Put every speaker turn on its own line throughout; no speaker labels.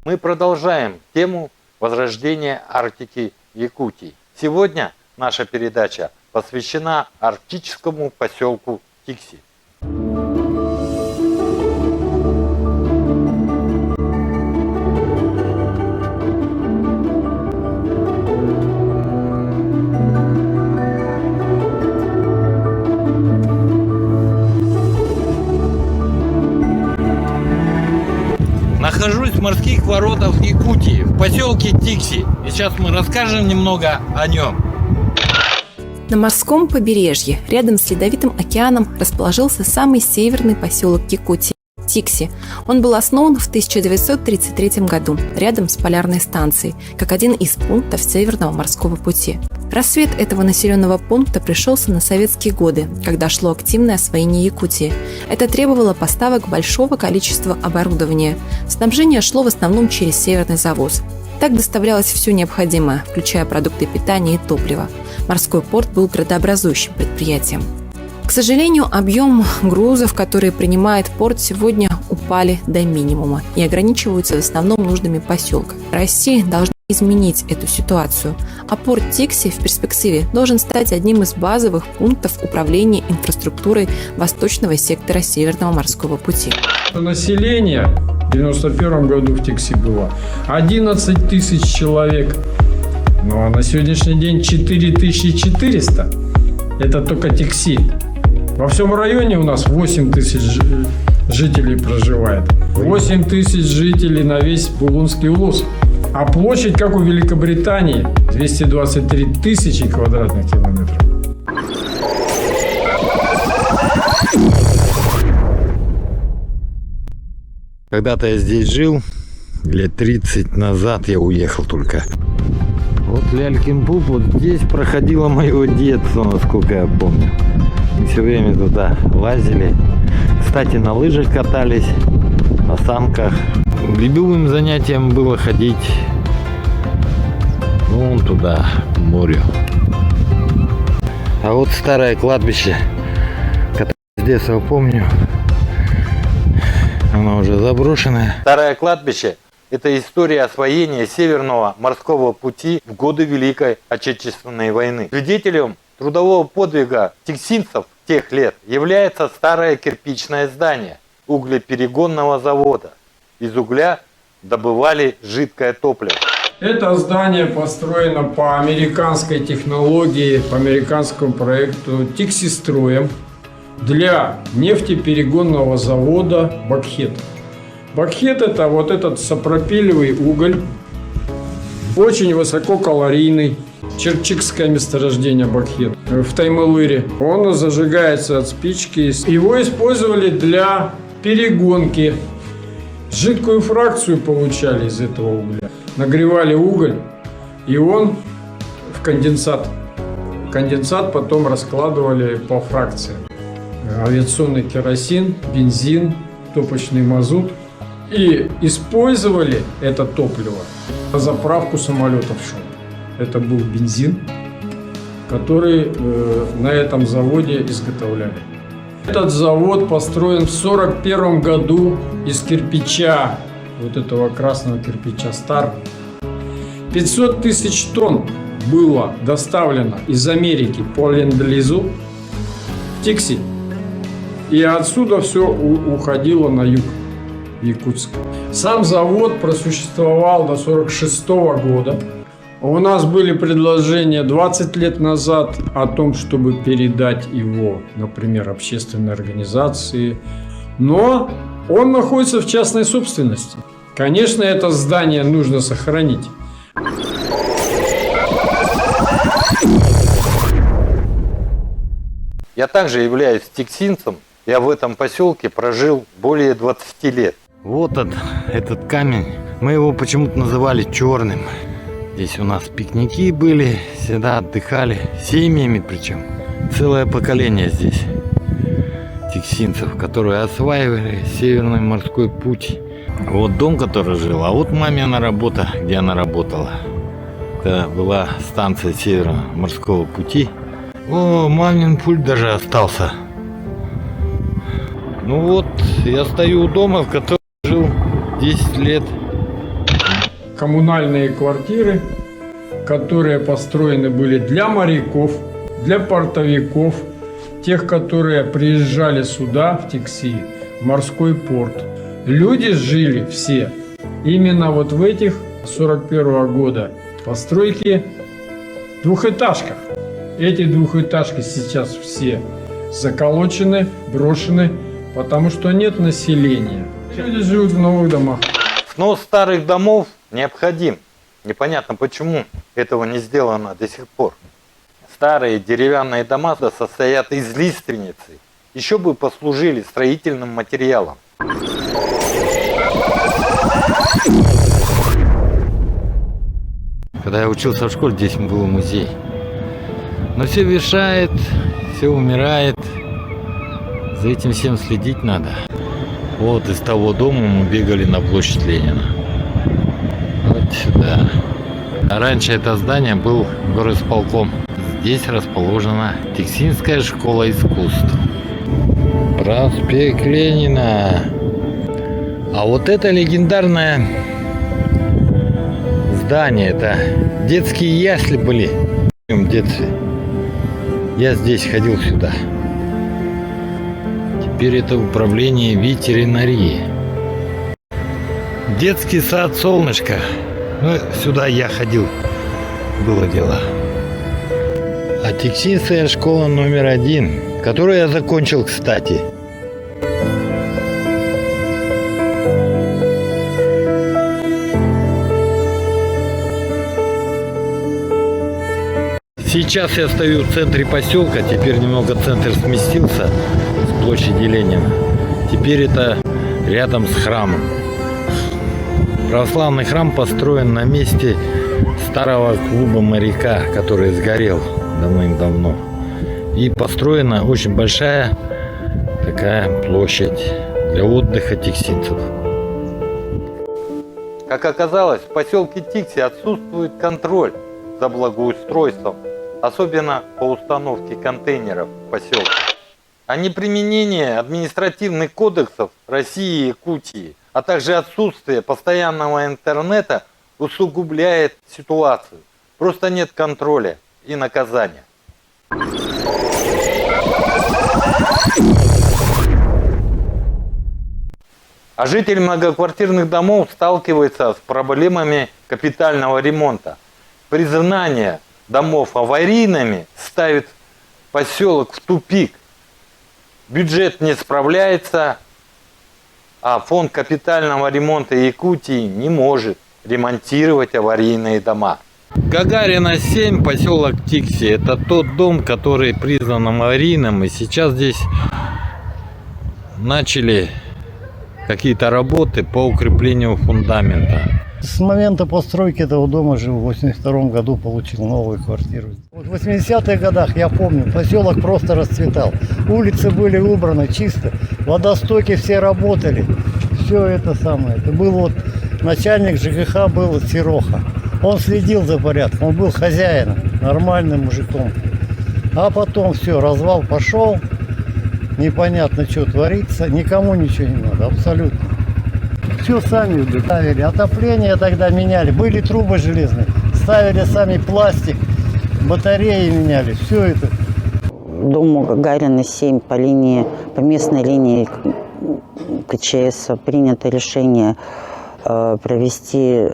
Мы продолжаем тему возрождения Арктики в Якутии. Сегодня наша передача посвящена арктическому поселку Тикси. Нахожусь в морских воротах Якутии, в поселке Тикси. И сейчас мы расскажем немного о нем.
На морском побережье, рядом с Ледовитым океаном, расположился самый северный поселок Якутии – Тикси. Он был основан в 1933 году, рядом с полярной станцией, как один из пунктов Северного морского пути. Рассвет этого населенного пункта пришелся на советские годы, когда шло активное освоение Якутии. Это требовало поставок большого количества оборудования. Снабжение шло в основном через северный завоз. Так доставлялось все необходимое, включая продукты питания и топливо. Морской порт был градообразующим предприятием. К сожалению, объем грузов, которые принимает порт, сегодня упали до минимума и ограничиваются в основном нуждами поселка. Россия должна изменить эту ситуацию, а порт Тикси в перспективе должен стать одним из базовых пунктов управления инфраструктурой восточного сектора Северного морского пути.
Население в 1991 году в Тикси было 11 тысяч человек, ну а на сегодняшний день 4400. Это только Тикси. Во всем районе у нас 8 тысяч жителей проживает. 8 тысяч жителей на весь Булунский улус. А площадь, как у Великобритании, 223 тысячи квадратных километров.
Когда-то я здесь жил, лет 30 назад я уехал только. Вот Лялькин Пуп, вот здесь проходило моего детства, насколько я помню. Мы все время туда лазили. Кстати, на лыжах катались, на санках. Любимым занятием было ходить вон туда, к морю. А вот старое кладбище, которое с детства помню, оно уже заброшенное. Старое кладбище – это история освоения Северного морского пути в годы Великой Отечественной войны. Свидетелем трудового подвига тиксинцев тех лет является старое кирпичное здание углеперегонного завода. Из угля добывали жидкое топливо.
Это здание построено по американской технологии, по американскому проекту Тиксистроем для нефтеперегонного завода «Бакхет». Бакхет – это вот этот сапропелевый уголь, очень высококалорийный, черчикское месторождение бакхет в Таймылыре. Он зажигается от спички. Его использовали для перегонки. Жидкую фракцию получали из этого угля. Нагревали уголь, и он в конденсат. Конденсат потом раскладывали по фракциям. Авиационный керосин, бензин, топочный мазут. И использовали это топливо на заправку самолетов шел. Это был бензин, который на этом заводе изготовляли. Этот завод построен в 1941 году из кирпича, вот этого красного кирпича «Стар». 500 тысяч тонн было доставлено из Америки по ленд-лизу в Тикси. И отсюда все уходило на юг, в Якутск. Сам завод просуществовал до 1946 года. У нас были предложения 20 лет назад о том, чтобы передать его, например, общественной организации. Но он находится в частной собственности. Конечно, это здание нужно сохранить.
Я также являюсь тиксинцем. Я в этом поселке прожил более 20 лет. Вот он, этот камень. Мы его почему-то называли черным. Здесь у нас пикники были, всегда отдыхали, семьями причем. Целое поколение здесь тиксинцев, которые осваивали Северный морской путь. Вот дом, который жил, а вот мамина работа, где она работала. Это была станция Северного морского пути. О, мамин пульт даже остался. Ну вот, я стою у дома, в котором жил 10 лет.
Коммунальные квартиры, которые построены были для моряков, для портовиков, тех, которые приезжали сюда, в Тикси, в морской порт. Люди жили все именно вот в этих 41-го года постройки двухэтажках. Эти двухэтажки сейчас все заколочены, брошены, потому что нет населения. Люди живут в новых домах.
Снос старых домов необходим. Непонятно, почему этого не сделано до сих пор. Старые деревянные дома состоят из лиственницы. Еще бы послужили строительным материалом. Когда я учился в школе, здесь был музей. Но все ветшает, все умирает. За этим всем следить надо. Вот из того дома мы бегали на площадь Ленина. Вот сюда. А раньше это здание был горосполком. Здесь расположена Тиксинская школа искусств. Проспект Ленина. А вот это легендарное здание. Это детские ясли были в детстве. Я здесь ходил сюда. Теперь это управление ветеринарии. Детский сад «Солнышко». Ну, сюда я ходил. Было дело. А Тиксинская школа номер 1, которую я закончил, кстати. Сейчас я стою в центре поселка, теперь немного центр сместился с площади Ленина. Теперь это рядом с храмом. Православный храм построен на месте старого клуба моряка, который сгорел давным-давно. И построена очень большая такая площадь для отдыха тиксинцев. Как оказалось, в поселке Тикси отсутствует контроль за благоустройством, особенно по установке контейнеров в поселке. А неприменение административных кодексов России и Якутии, а также отсутствие постоянного интернета усугубляет ситуацию. Просто нет контроля и наказания. А жители многоквартирных домов сталкиваются с проблемами капитального ремонта. Признание домов аварийными ставит поселок в тупик. Бюджет не справляется, а фонд капитального ремонта Якутии не может ремонтировать аварийные дома. Гагарина 7, поселок Тикси. Это тот дом, который признан аварийным. И сейчас здесь начали какие-то работы по укреплению фундамента.
С момента постройки этого дома жил, в 82 году получил новую квартиру. В 80-х годах, я помню, поселок просто расцветал. Улицы были убраны чисто, водостоки все работали. Все это самое. Это был вот начальник ЖКХ, был Сероха. Он следил за порядком, он был хозяином, нормальным мужиком. А потом все, развал пошел, непонятно, что творится, никому ничего не надо, абсолютно. Все сами ставили, отопление тогда меняли, были трубы железные, ставили сами пластик, батареи меняли, все это.
Дому Гагарина 7 по местной линии КЧС принято решение провести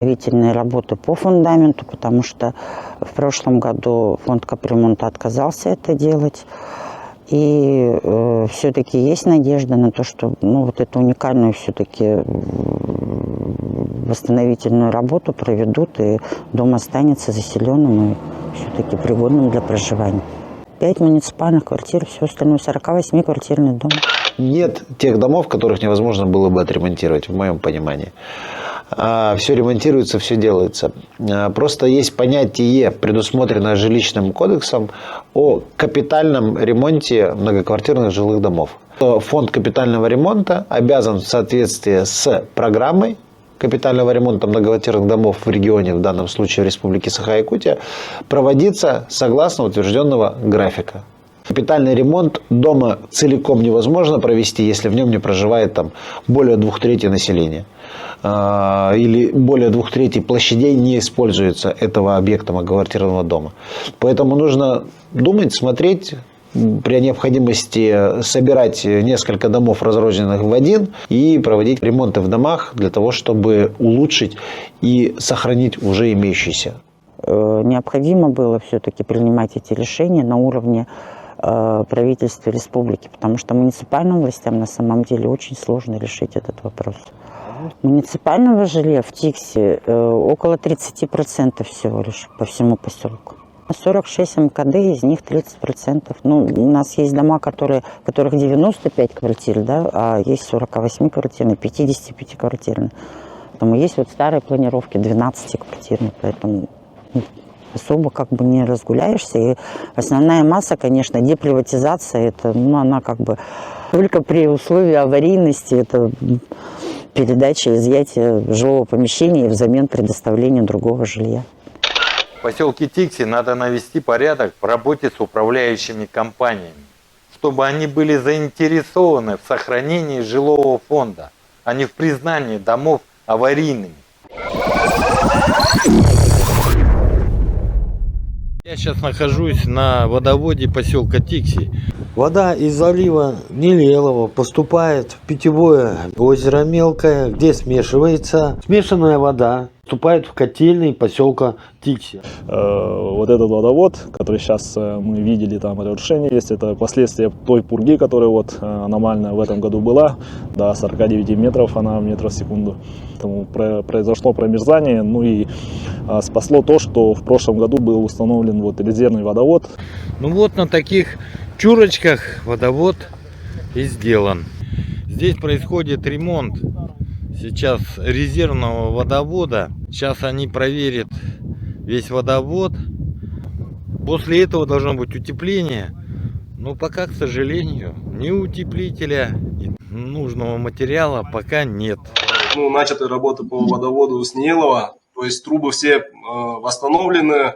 восстановительные работы по фундаменту, потому что в прошлом году фонд капремонта отказался это делать. И все-таки есть надежда на то, что вот эту уникальную все-таки восстановительную работу проведут, и дом останется заселенным и все-таки пригодным для проживания. 5 муниципальных квартир, все остальное 48-квартирный дом.
Нет тех домов, которых невозможно было бы отремонтировать, в моем понимании. Все ремонтируется, все делается. Просто есть понятие, предусмотренное жилищным кодексом, о капитальном ремонте многоквартирных жилых домов. Фонд капитального ремонта обязан в соответствии с программой капитального ремонта многоквартирных домов в регионе, в данном случае в Республике Саха-Якутия, проводиться согласно утвержденного графика. Капитальный ремонт дома целиком невозможно провести, если в нем не проживает там более 2/3 населения. Или более 2/3 площадей не используется этого объекта многоквартирного дома. Поэтому нужно думать, смотреть, при необходимости собирать несколько домов, разрозненных в один, и проводить ремонты в домах для того, чтобы улучшить и сохранить уже имеющиеся.
Необходимо было все-таки принимать эти решения на уровне правительства республики, потому что муниципальным властям на самом деле очень сложно решить этот вопрос. Муниципального жилья в Тикси около 30% всего лишь по всему поселку. 46 МКД, из них 30%. Ну, у нас есть дома, которых 95 квартир, да, а есть 48-квартирные, 55-квартирные. Поэтому есть вот старые планировки 12-квартирные, поэтому особо как бы не разгуляешься. И основная масса, конечно, деприватизация, это, ну, она как бы только при условии аварийности, это передача, изъятие жилого помещения и взамен предоставления другого жилья.
В поселке Тикси надо навести порядок в работе с управляющими компаниями, чтобы они были заинтересованы в сохранении жилого фонда, а не в признании домов аварийными. Я сейчас нахожусь на водоводе поселка Тикси.
Вода из залива Нелелова поступает в питьевое озеро Мелкое, где смешивается. Смешанная вода вступает в котельный поселка Тикси.
Вот этот водовод, который сейчас мы видели, там разрушение есть, это последствия той пурги, которая вот аномальная в этом году была, до 49 метров, она метров в секунду. Поэтому произошло промерзание, ну и спасло то, что в прошлом году был установлен вот резервный водовод.
Ну вот на таких чурочках водовод и сделан. Здесь происходит ремонт сейчас резервного водовода. Сейчас они проверят весь водовод. После этого должно быть утепление. Но пока, к сожалению, ни утеплителя, ни нужного материала пока нет.
Ну, начаты работы по водоводу с Нелелова. То есть трубы все восстановлены.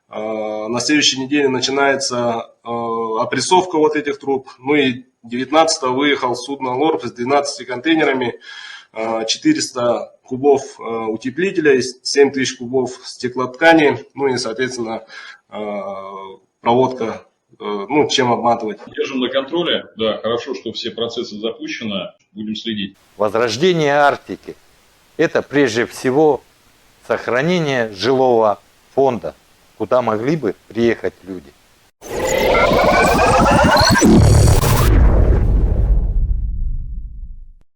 На следующей неделе начинается опрессовка вот этих труб. Ну и 19-го выехал судно «Лорб» с 12 контейнерами, 400 кубов утеплителя, 7000 кубов стеклоткани, ну и, соответственно, проводка, ну, чем обматывать.
Держим на контроле. Да, хорошо, что все процессы запущены. Будем следить.
Возрождение Арктики – это прежде всего сохранение жилого фонда, куда могли бы приехать люди.